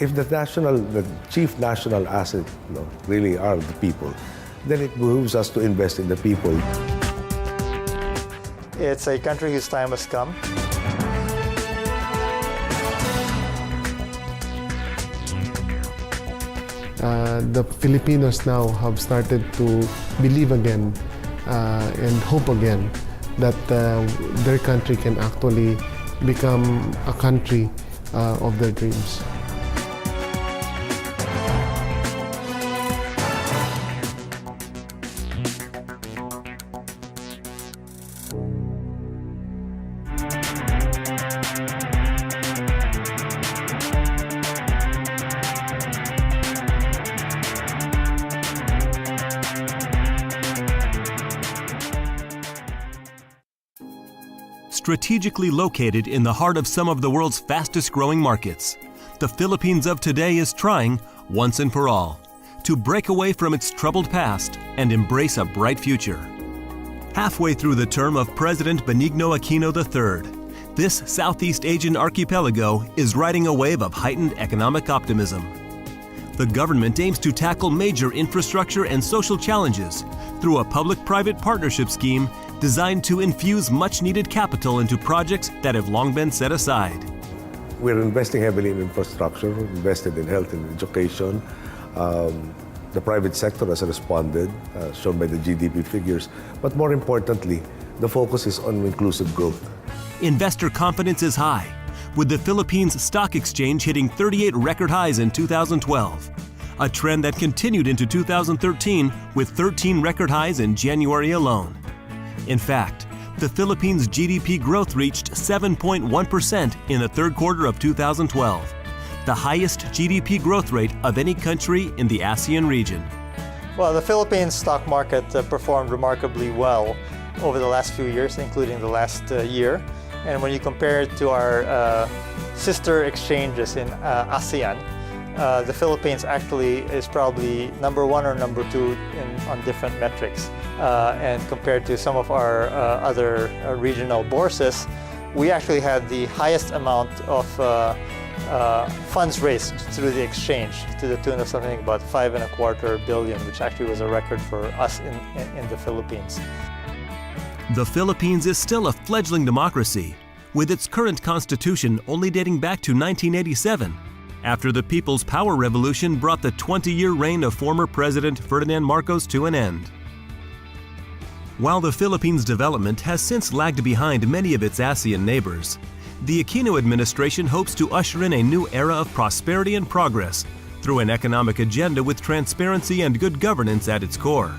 If the chief national asset, really are the people, then it behooves us to invest in the people. It's a country whose time has come. The Filipinos now have started to believe again and hope again that their country can actually become a country of their dreams. Strategically located in the heart of some of the world's fastest-growing markets, the Philippines of today is trying, once and for all, to break away from its troubled past and embrace a bright future. Halfway through the term of President Benigno Aquino III, this Southeast Asian archipelago is riding a wave of heightened economic optimism. The government aims to tackle major infrastructure and social challenges through a public-private partnership scheme designed to infuse much-needed capital into projects that have long been set aside. We're investing heavily in infrastructure, invested in health and education. The private sector has responded, shown by the GDP figures. But more importantly, the focus is on inclusive growth. Investor confidence is high, with the Philippines Stock Exchange hitting 38 record highs in 2012, a trend that continued into 2013 with 13 record highs in January alone. In fact, the Philippines' GDP growth reached 7.1% in the third quarter of 2012, the highest GDP growth rate of any country in the ASEAN region. Well, the Philippines stock market performed remarkably well over the last few years, including the last year. And when you compare it to our sister exchanges in ASEAN, the Philippines actually is probably number one or number two on different metrics. And compared to some of our other regional bourses, we actually had the highest amount of funds raised through the exchange to the tune of something about $5.25 billion, which actually was a record for us in the Philippines. The Philippines is still a fledgling democracy, with its current constitution only dating back to 1987, after the People's Power Revolution brought the 20-year reign of former President Ferdinand Marcos to an end. While the Philippines' development has since lagged behind many of its ASEAN neighbors, the Aquino administration hopes to usher in a new era of prosperity and progress through an economic agenda with transparency and good governance at its core.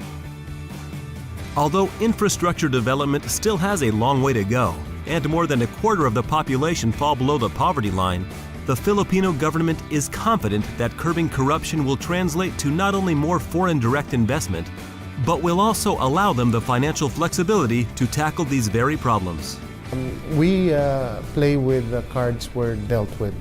Although infrastructure development still has a long way to go, and more than a quarter of the population fall below the poverty line, the Filipino government is confident that curbing corruption will translate to not only more foreign direct investment, but will also allow them the financial flexibility to tackle these very problems. We play with the cards we're dealt with,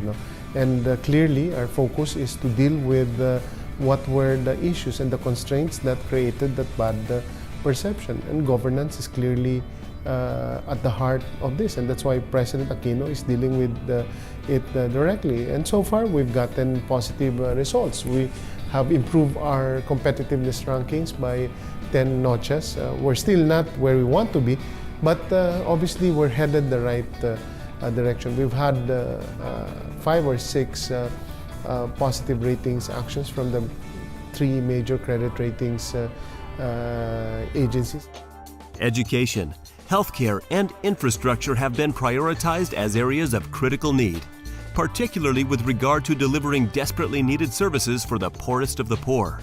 and clearly our focus is to deal with what were the issues and the constraints that created that bad perception, and governance is clearly at the heart of this, and that's why President Aquino is dealing with it directly. And so far, we've gotten positive results. We have improved our competitiveness rankings by 10 notches. We're still not where we want to be, but obviously we're headed the right direction. We've had 5 or 6 positive ratings actions from the 3 major credit ratings agencies. Education, healthcare, and infrastructure have been prioritized as areas of critical need, particularly with regard to delivering desperately needed services for the poorest of the poor.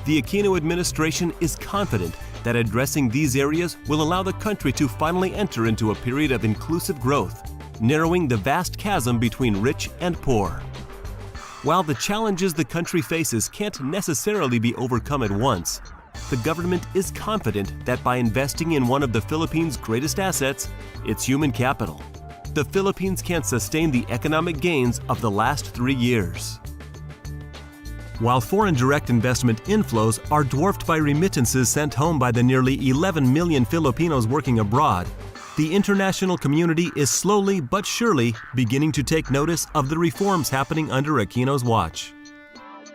The Aquino administration is confident that addressing these areas will allow the country to finally enter into a period of inclusive growth, narrowing the vast chasm between rich and poor. While the challenges the country faces can't necessarily be overcome at once, the government is confident that by investing in one of the Philippines' greatest assets, its human capital, the Philippines can sustain the economic gains of the last 3 years. While foreign direct investment inflows are dwarfed by remittances sent home by the nearly 11 million Filipinos working abroad, the international community is slowly but surely beginning to take notice of the reforms happening under Aquino's watch.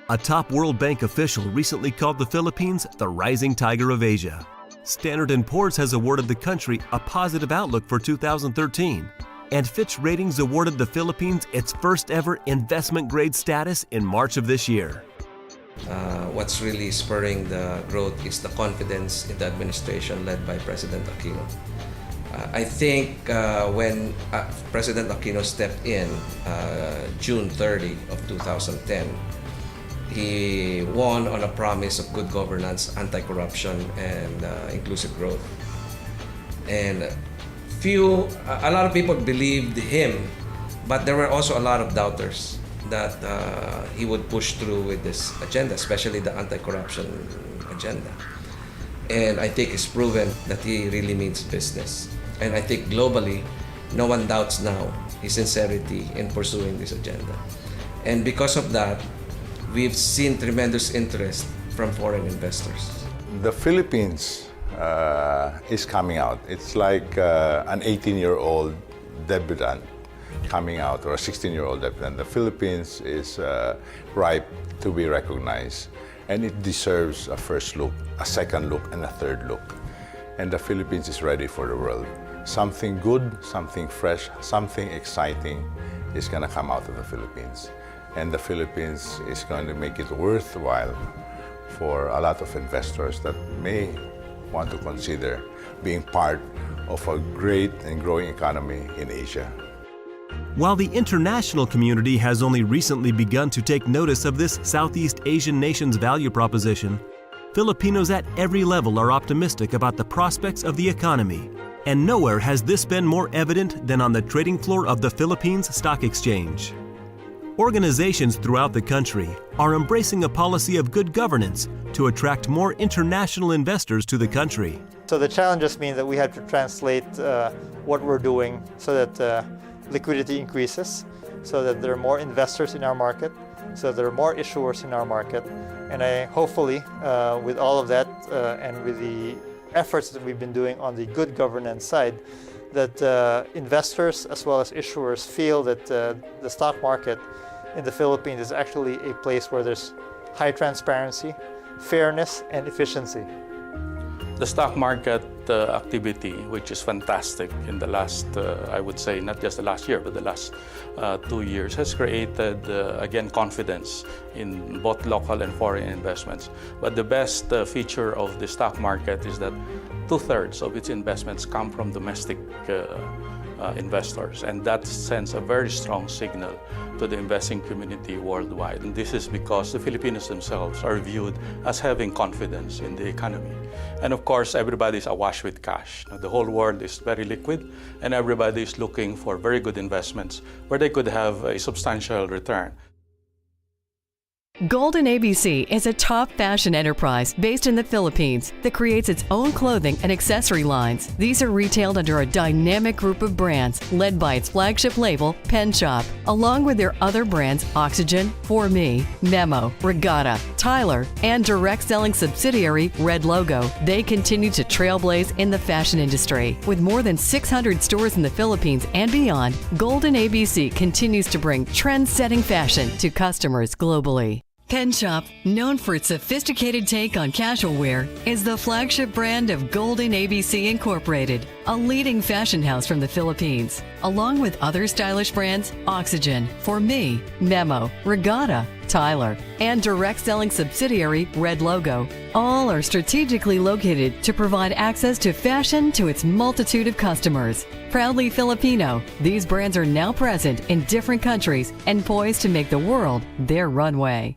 A top World Bank official recently called the Philippines the rising tiger of Asia. Standard & Poor's has awarded the country a positive outlook for 2013, and Fitch Ratings awarded the Philippines its first ever investment grade status in March of this year. What's really spurring the growth is the confidence in the administration led by President Aquino. I think when President Aquino stepped in June 30 of 2010, he won on a promise of good governance, anti-corruption, and inclusive growth. And a lot of people believed him, but there were also a lot of doubters that he would push through with this agenda, especially the anti-corruption agenda. And I think it's proven that he really means business. And I think globally, no one doubts now his sincerity in pursuing this agenda. And because of that, we've seen tremendous interest from foreign investors. The Philippines is coming out. It's like an 18-year-old debutant coming out, or a 16-year-old debutant. The Philippines is ripe to be recognized, and it deserves a first look, a second look, and a third look. And the Philippines is ready for the world. Something good, something fresh, something exciting is going to come out of the Philippines. And the Philippines is going to make it worthwhile for a lot of investors that may want to consider being part of a great and growing economy in Asia. While the international community has only recently begun to take notice of this Southeast Asian nation's value proposition, Filipinos at every level are optimistic about the prospects of the economy. And nowhere has this been more evident than on the trading floor of the Philippines Stock Exchange. Organizations throughout the country are embracing a policy of good governance to attract more international investors to the country. So the challenges mean that we have to translate what we're doing so that liquidity increases, so that there are more investors in our market, so there are more issuers in our market. And hopefully, with all of that and with the efforts that we've been doing on the good governance side, that investors as well as issuers feel that the stock market in the Philippines is actually a place where there's high transparency, fairness, and efficiency. The stock market activity, which is fantastic in the last, I would say, not just the last year, but the last 2 years, has created, again, confidence in both local and foreign investments. But the best feature of the stock market is that 2/3 of its investments come from domestic investors, and that sends a very strong signal to the investing community worldwide. And this is because the Filipinos themselves are viewed as having confidence in the economy. And of course, everybody is awash with cash. Now, the whole world is very liquid, and everybody is looking for very good investments where they could have a substantial return. Golden ABC is a top fashion enterprise based in the Philippines that creates its own clothing and accessory lines. These are retailed under a dynamic group of brands led by its flagship label, Pen Shop, along with their other brands Oxygen, For Me, Memo, Regatta, Tyler, and direct selling subsidiary Red Logo. They continue to trailblaze in the fashion industry. With more than 600 stores in the Philippines and beyond, Golden ABC continues to bring trend-setting fashion to customers globally. Pen Shop, known for its sophisticated take on casual wear, is the flagship brand of Golden ABC Incorporated, a leading fashion house from the Philippines. Along with other stylish brands, Oxygen, For Me, Memo, Regatta, Tyler, and direct selling subsidiary Red Logo, all are strategically located to provide access to fashion to its multitude of customers. Proudly Filipino, these brands are now present in different countries and poised to make the world their runway.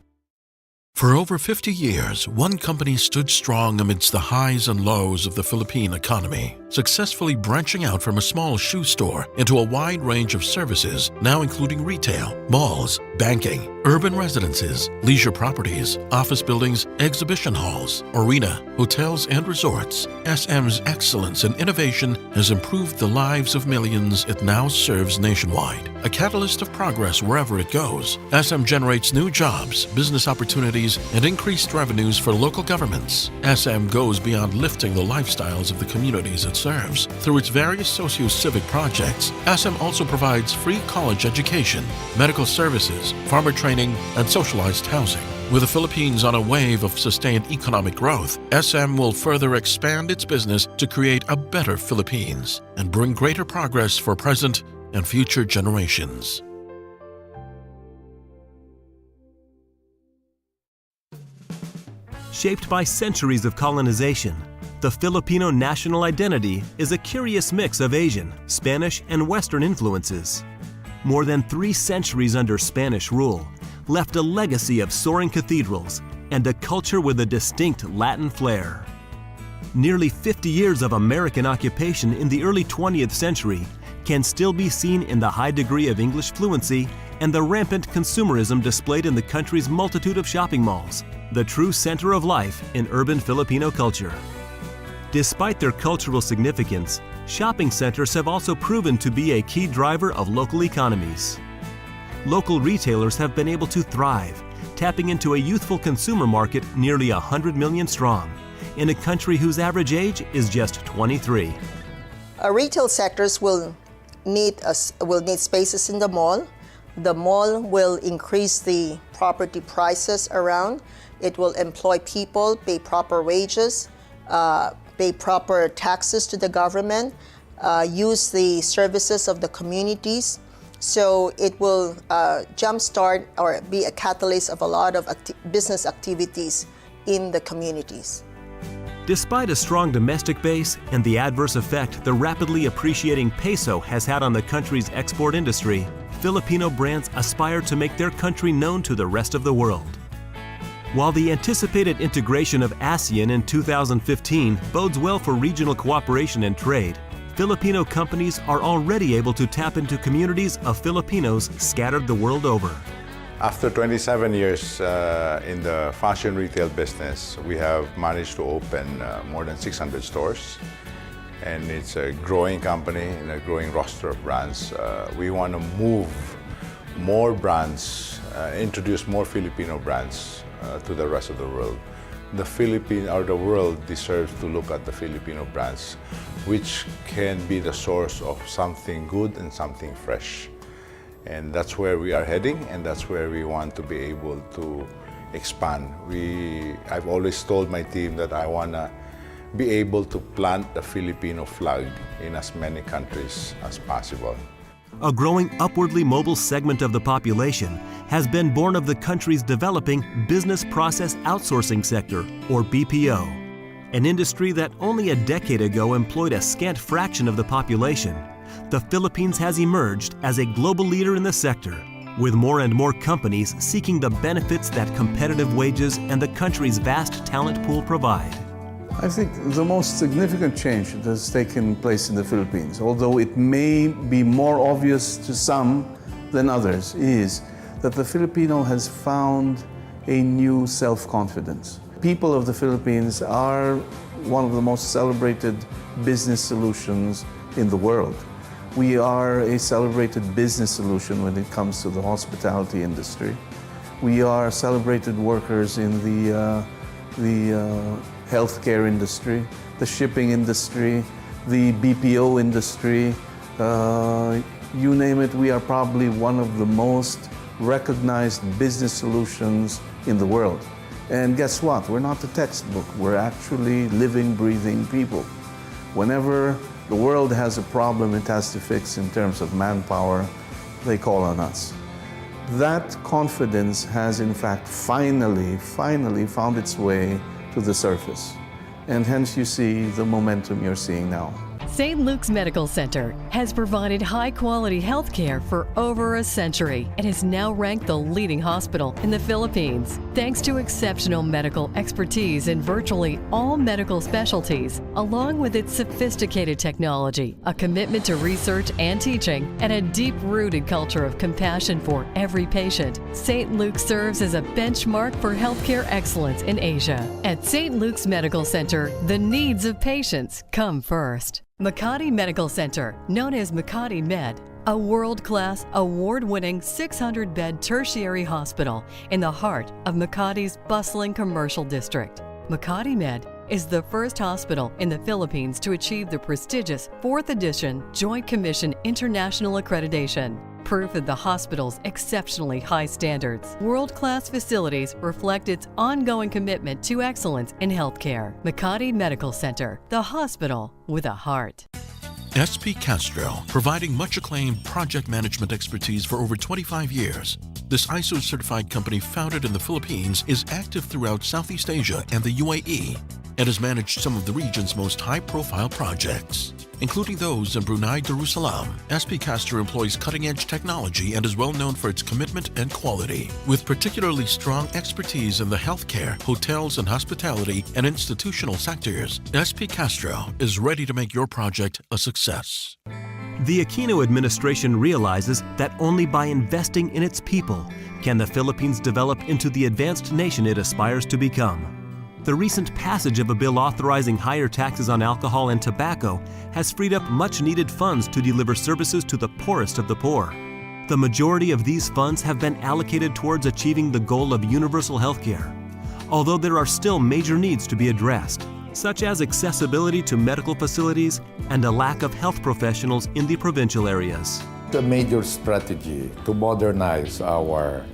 For over 50 years, one company stood strong amidst the highs and lows of the Philippine economy, successfully branching out from a small shoe store into a wide range of services, now including retail, malls, banking, urban residences, leisure properties, office buildings, exhibition halls, arena, hotels, and resorts, SM's excellence and innovation has improved the lives of millions it now serves nationwide. A catalyst of progress wherever it goes, SM generates new jobs, business opportunities, and increased revenues for local governments. SM goes beyond lifting the lifestyles of the communities it serves. Through its various socio-civic projects, SM also provides free college education, medical services, farmer training, and socialized housing. With the Philippines on a wave of sustained economic growth, SM will further expand its business to create a better Philippines and bring greater progress for present and future generations. Shaped by centuries of colonization, the Filipino national identity is a curious mix of Asian, Spanish, and Western influences. More than 3 centuries under Spanish rule left a legacy of soaring cathedrals and a culture with a distinct Latin flair. Nearly 50 years of American occupation in the early 20th century can still be seen in the high degree of English fluency and the rampant consumerism displayed in the country's multitude of shopping malls, the true center of life in urban Filipino culture. Despite their cultural significance, shopping centers have also proven to be a key driver of local economies. Local retailers have been able to thrive, tapping into a youthful consumer market nearly 100 million strong, in a country whose average age is just 23. Retail sectors will need spaces in the mall. The mall will increase the property prices around. It will employ people, pay proper wages, pay proper taxes to the government, use the services of the communities. So it will jumpstart or be a catalyst of a lot of business activities in the communities. Despite a strong domestic base and the adverse effect the rapidly appreciating peso has had on the country's export industry, Filipino brands aspire to make their country known to the rest of the world. While the anticipated integration of ASEAN in 2015 bodes well for regional cooperation and trade, Filipino companies are already able to tap into communities of Filipinos scattered the world over. After 27 years in the fashion retail business, we have managed to open more than 600 stores. And it's a growing company and a growing roster of brands. We want to move more brands, introduce more Filipino brands to the rest of the world. The Philippines or the world deserves to look at the Filipino brands, which can be the source of something good and something fresh. And that's where we are heading, and that's where we want to be able to expand. I've always told my team that I want to be able to plant the Filipino flag in as many countries as possible. A growing upwardly mobile segment of the population has been born of the country's developing business process outsourcing sector, or BPO, an industry that only a decade ago employed a scant fraction of the population. The Philippines has emerged as a global leader in the sector, with more and more companies seeking the benefits that competitive wages and the country's vast talent pool provide. I think the most significant change that has taken place in the Philippines, although it may be more obvious to some than others, is that the Filipino has found a new self-confidence. People of the Philippines are one of the most celebrated business solutions in the world. We are a celebrated business solution when it comes to the hospitality industry. We are celebrated workers in the healthcare industry, the shipping industry, the BPO industry. You name it, we are probably one of the most recognized business solutions in the world. And guess what? We're not a textbook. We're actually living, breathing people. Whenever the world has a problem it has to fix in terms of manpower, they call on us. That confidence has in fact finally found its way to the surface. And hence you see the momentum you're seeing now. St. Luke's Medical Center has provided high-quality health care for over a century and is now ranked the leading hospital in the Philippines. Thanks to exceptional medical expertise in virtually all medical specialties, along with its sophisticated technology, a commitment to research and teaching, and a deep-rooted culture of compassion for every patient, St. Luke serves as a benchmark for healthcare excellence in Asia. At St. Luke's Medical Center, the needs of patients come first. Makati Medical Center, known as Makati Med, a world-class, award-winning 600-bed tertiary hospital in the heart of Makati's bustling commercial district. Makati Med is the first hospital in the Philippines to achieve the prestigious 4th edition Joint Commission International Accreditation, proof of the hospital's exceptionally high standards. World-class facilities reflect its ongoing commitment to excellence in healthcare. Makati Medical Center, the hospital with a heart. SP Castro, providing much acclaimed project management expertise for over 25 years. This ISO-certified company founded in the Philippines is active throughout Southeast Asia and the UAE and has managed some of the region's most high-profile projects, including those in Brunei Darussalam. SP Castro employs cutting-edge technology and is well known for its commitment and quality. With particularly strong expertise in the healthcare, hotels and hospitality and institutional sectors, SP Castro is ready to make your project a success. The Aquino administration realizes that only by investing in its people can the Philippines develop into the advanced nation it aspires to become. The recent passage of a bill authorizing higher taxes on alcohol and tobacco has freed up much-needed funds to deliver services to the poorest of the poor. The majority of these funds have been allocated towards achieving the goal of universal health care, although there are still major needs to be addressed, such as accessibility to medical facilities and a lack of health professionals in the provincial areas. The major strategy to modernize our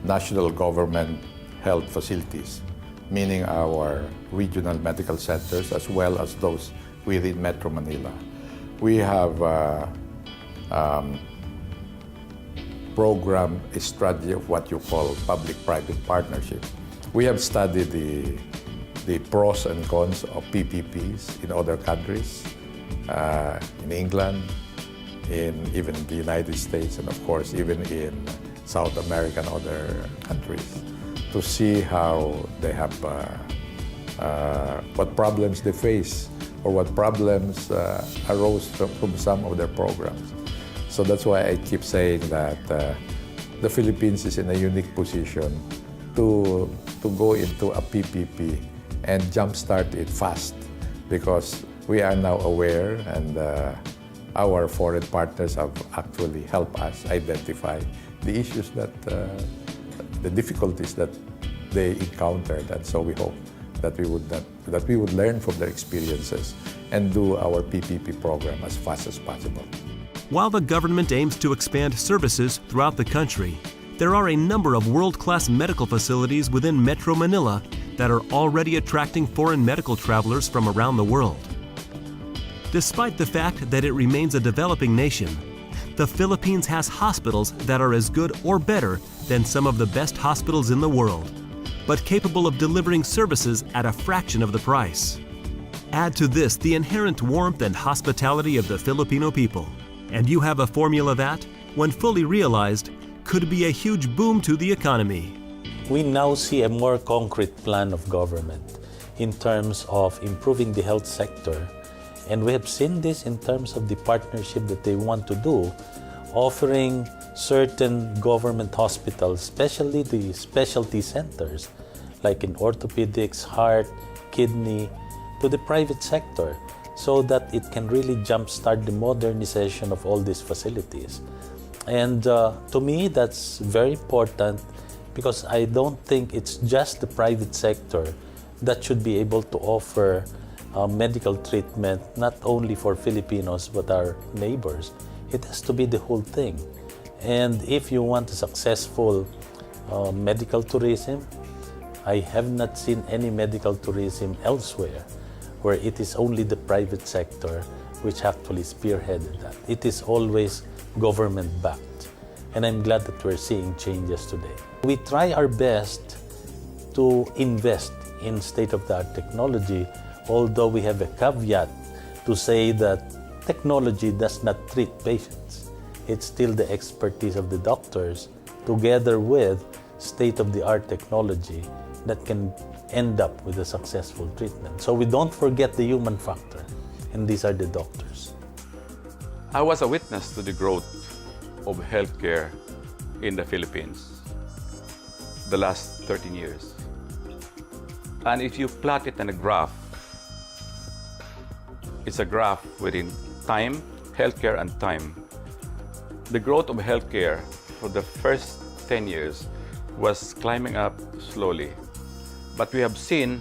national government health facilities, meaning our regional medical centers as well as those within Metro Manila. We have programmed a strategy of what you call public-private partnership. We have studied the pros and cons of PPPs in other countries, in England, even the United States, and of course even in South America and other countries, to see how they have, what problems they face or what problems arose from some of their programs. So that's why I keep saying that the Philippines is in a unique position to go into a PPP and jumpstart it fast, because we are now aware and our foreign partners have actually helped us identify the issues that the difficulties that they encountered, and so we hope that we would learn from their experiences and do our PPP program as fast as possible. While the government aims to expand services throughout the country, there are a number of world-class medical facilities within Metro Manila that are already attracting foreign medical travelers from around the world. Despite the fact that it remains a developing nation, the Philippines has hospitals that are as good or better than some of the best hospitals in the world, but capable of delivering services at a fraction of the price. Add to this the inherent warmth and hospitality of the Filipino people, and you have a formula that, when fully realized, could be a huge boom to the economy. We now see a more concrete plan of government in terms of improving the health sector. And we have seen this in terms of the partnership that they want to do, offering certain government hospitals, especially the specialty centers, like in orthopedics, heart, kidney, to the private sector, so that it can really jumpstart the modernization of all these facilities. And to me, that's very important, because I don't think it's just the private sector that should be able to offer medical treatment, not only for Filipinos but our neighbors. It has to be the whole thing. And if you want a successful medical tourism, I have not seen any medical tourism elsewhere where it is only the private sector which actually spearheaded that. It is always government-backed. And I'm glad that we're seeing changes today. We try our best to invest in state-of-the-art technology, although we have a caveat to say that technology does not treat patients. It's still the expertise of the doctors together with state-of-the-art technology that can end up with a successful treatment. So we don't forget the human factor, and these are the doctors. I was a witness to the growth of healthcare in the Philippines the last 13 years. And if you plot it in a graph, it's a graph within time, healthcare and time. The growth of healthcare for the first 10 years was climbing up slowly. But we have seen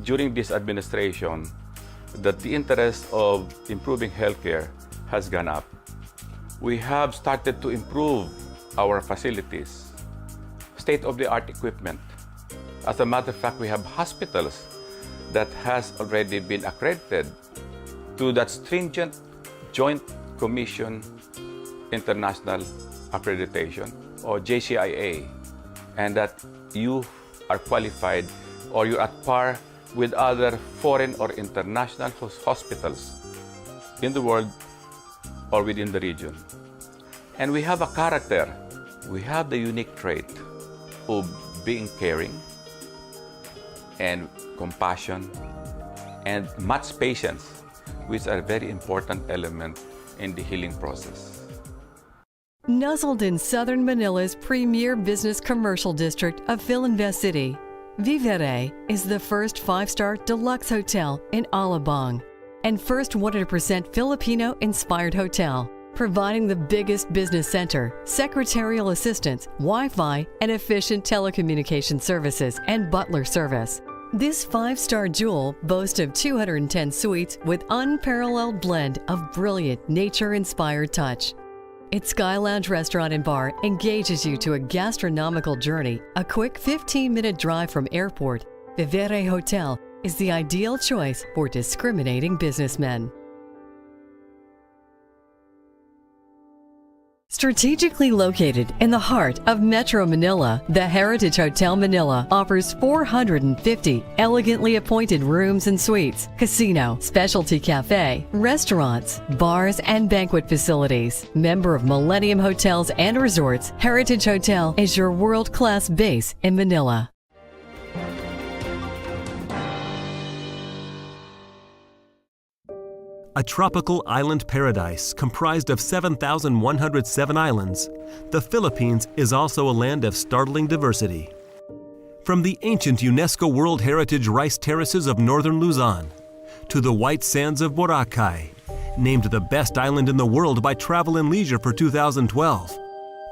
during this administration that the interest of improving healthcare has gone up. We have started to improve our facilities, state-of-the-art equipment. As a matter of fact, we have hospitals that has already been accredited to that stringent Joint Commission International Accreditation, or JCIA, and that you are qualified or you're at par with other foreign or international hospitals in the world or within the region. And we have a character, we have the unique trait of being caring and compassion and much patience, which are very important elements in the healing process. Nuzzled in southern Manila's premier business commercial district of Philinvest City, Vivere is the first 5-star deluxe hotel in Alabang and first 100% Filipino-inspired hotel, providing the biggest business center, secretarial assistance, Wi-Fi, and efficient telecommunication services and butler service. This 5-star jewel boasts of 210 suites with unparalleled blend of brilliant nature-inspired touch. Its Sky Lounge restaurant and bar engages you to a gastronomical journey, a quick 15-minute drive from airport. Vivere Hotel is the ideal choice for discriminating businessmen. Strategically located in the heart of Metro Manila, the Heritage Hotel Manila offers 450 elegantly appointed rooms and suites, casino, specialty cafe, restaurants, bars, and banquet facilities. Member of Millennium Hotels and Resorts, Heritage Hotel is your world-class base in Manila. A tropical island paradise comprised of 7,107 islands, the Philippines is also a land of startling diversity. From the ancient UNESCO World Heritage rice terraces of northern Luzon to the white sands of Boracay, named the best island in the world by Travel and Leisure for 2012,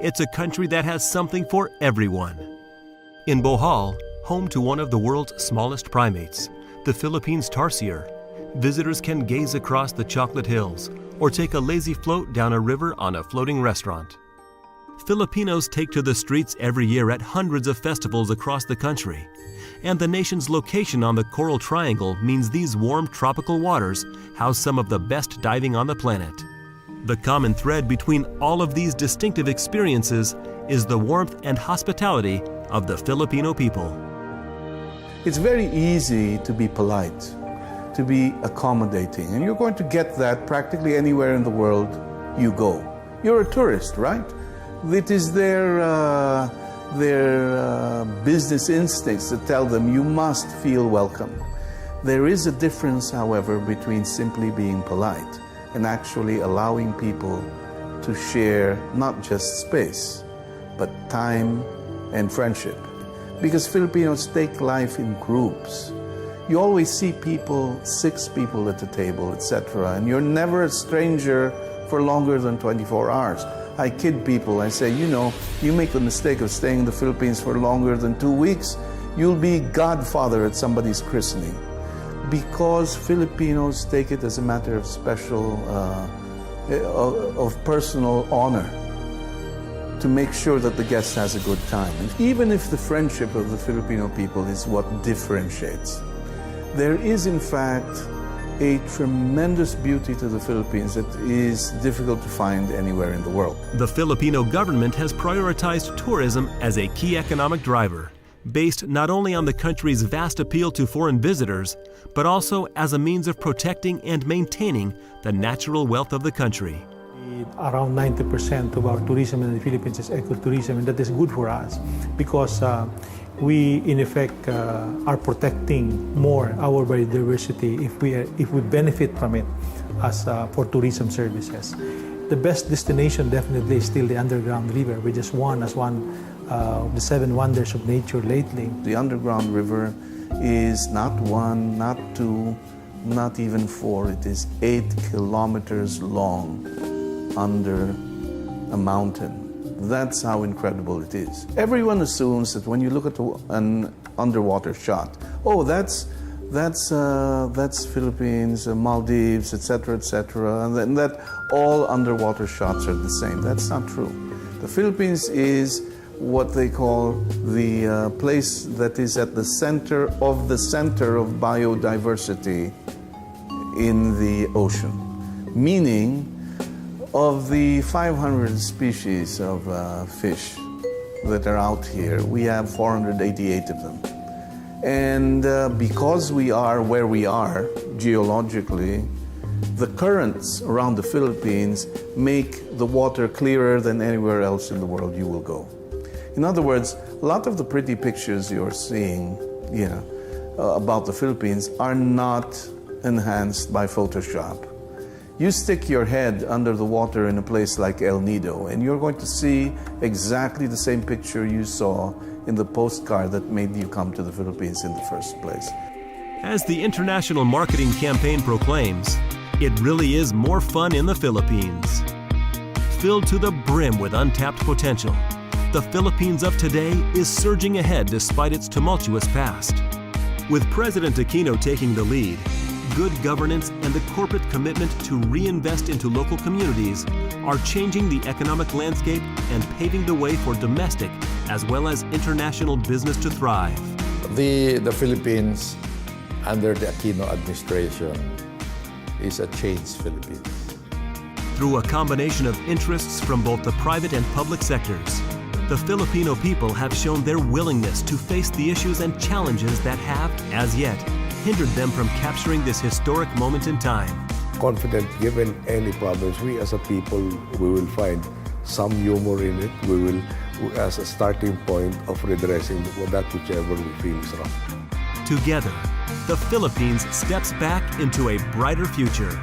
it's a country that has something for everyone. In Bohol, home to one of the world's smallest primates, the Philippines tarsier, visitors can gaze across the chocolate hills or take a lazy float down a river on a floating restaurant. Filipinos take to the streets every year at hundreds of festivals across the country, and the nation's location on the Coral Triangle means these warm tropical waters house some of the best diving on the planet. The common thread between all of these distinctive experiences is the warmth and hospitality of the Filipino people. It's very easy to be polite, to be accommodating, and you're going to get that practically anywhere in the world you go. You're a tourist, right? It is their business instincts that tell them you must feel welcome. There is a difference, however, between simply being polite and actually allowing people to share not just space, but time and friendship. Because Filipinos take life in groups. You always see people, 6 people at the table, etc., and you're never a stranger for longer than 24 hours. I kid people, I say, you know, you make the mistake of staying in the Philippines for longer than 2 weeks, you'll be godfather at somebody's christening. Because Filipinos take it as a matter of special, of personal honor to make sure that the guest has a good time. And even if the friendship of the Filipino people is what differentiates, there is, in fact, a tremendous beauty to the Philippines that is difficult to find anywhere in the world. The Filipino government has prioritized tourism as a key economic driver, based not only on the country's vast appeal to foreign visitors, but also as a means of protecting and maintaining the natural wealth of the country. Around 90% of our tourism in the Philippines is ecotourism, and that is good for us because we, in effect, are protecting more our biodiversity if we benefit from it as for tourism services. The best destination definitely is still the underground river. We just won as one of the 7 wonders of nature lately. The underground river is not 1, not 2, not even 4. It is 8 kilometers long under a mountain. That's how incredible it is. Everyone assumes that when you look at an underwater shot, oh, that's Philippines, Maldives, etc., and then that all underwater shots are the same. That's not true. The Philippines is what they call the place that is at the center of biodiversity in the ocean, meaning of the 500 species of fish that are out here, we have 488 of them. And because we are where we are geologically, the currents around the Philippines make the water clearer than anywhere else in the world you will go. In other words, a lot of the pretty pictures you're seeing about the Philippines are not enhanced by Photoshop. You stick your head under the water in a place like El Nido, and you're going to see exactly the same picture you saw in the postcard that made you come to the Philippines in the first place. As the international marketing campaign proclaims, it really is more fun in the Philippines. Filled to the brim with untapped potential, the Philippines of today is surging ahead despite its tumultuous past. With President Aquino taking the lead, good governance and the corporate commitment to reinvest into local communities are changing the economic landscape and paving the way for domestic as well as international business to thrive. The Philippines, under the Aquino administration, is a changed Philippines. Through a combination of interests from both the private and public sectors, the Filipino people have shown their willingness to face the issues and challenges that have, as yet, hindered them from capturing this historic moment in time. Confident, given any problems, we as a people, we will find some humor in it. We will, as a starting point of redressing that whichever we feel is wrong. Together, the Philippines steps back into a brighter future.